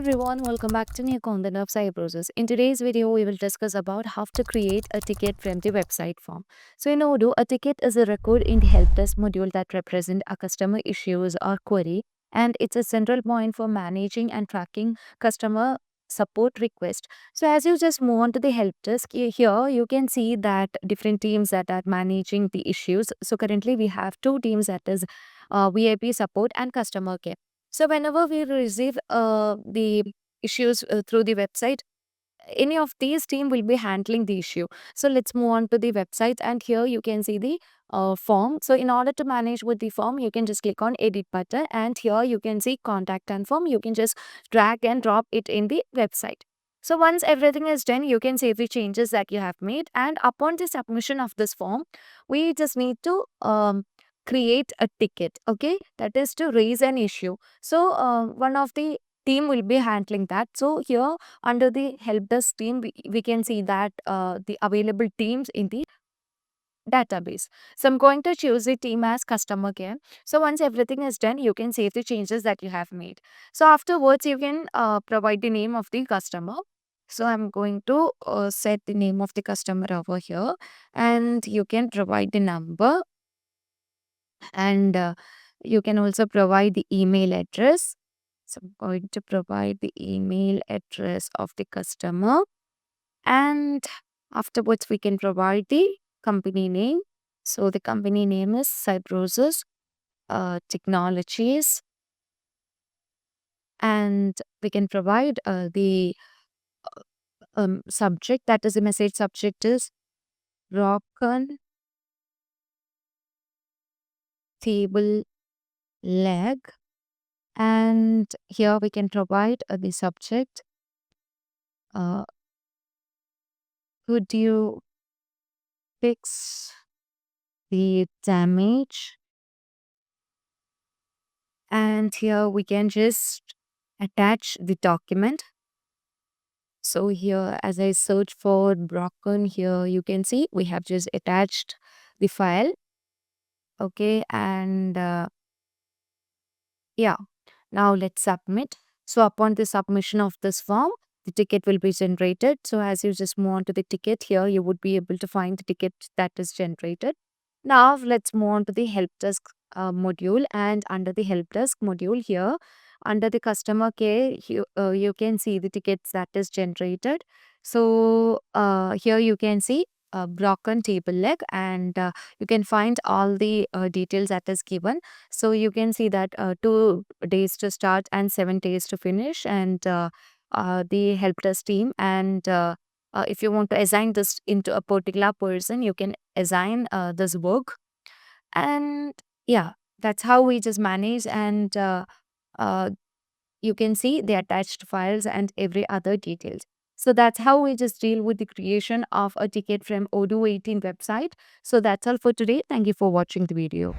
everyone, welcome back to new content of Cybrosys. In today's video, we will discuss about how to create a ticket from the website form. So in Odoo, a ticket is a record in the helpdesk module that represent a customer issues or query, and it's a central point for managing and tracking customer support request. So as you just move on to the help desk, here you can see that different teams that are managing the issues. So currently we have two teams, that is VIP support and customer care. So whenever we receive the issues through the website, any of these team will be handling the issue. So let's move on to the website, and here you can see the form. So in order to manage with the form, you can just click on edit button, and here you can see contact and form. You can just drag and drop it in the website. So once everything is done, you can save the changes that you have made, and upon the submission of this form, we just need to create a ticket. Okay, that is to raise an issue. So one of the team will be handling that. So here under the helpdesk team, we can see that the available teams in the database. So I'm going to choose the team as customer care. So once everything is done, you can save the changes that you have made. So afterwards, you can provide the name of the customer. So I'm going to set the name of the customer over here, and you can provide the number, and you can also provide the email address. So I'm going to provide the email address of the customer, and afterwards we can provide the company name. So the company name is Cybrosys Technologies, and we can provide the subject, that is the message subject is broken table leg, and here we can provide the subject. Could you fix the damage? And here we can just attach the document. So here, as I search for broken, here you can see we have just attached the file. Okay, and yeah, now let's submit. So upon the submission of this form, the ticket will be generated. So as you just move on to the ticket, here you would be able to find the ticket that is generated. Now let's move on to the help desk module, and under the help desk module here, under the customer care, you can see the tickets that is generated. So here you can see a broken table leg, and you can find all the details that is given. So you can see that 2 days to start and 7 days to finish, and the help desk team, and if you want to assign this into a particular person, you can assign this work. And yeah, that's how we just manage, and uh, you can see the attached files and every other details. So that's how we just deal with the creation of a ticket from Odoo 18 website. So that's all for today. Thank you for watching the video.